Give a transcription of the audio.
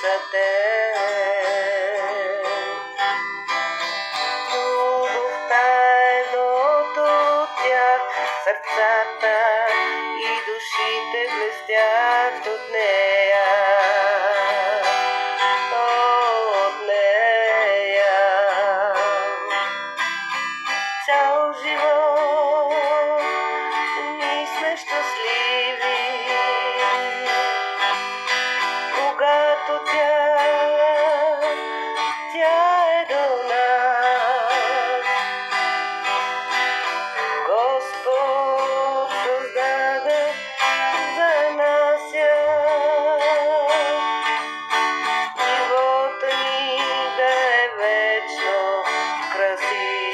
за теб. Любовта е едното от тях, сърцата и душите блестят от нея. От нея. Цял живот ние сме щастливи, когато тя е до нас. Господ създаде за нас живота ни да е вечно красив.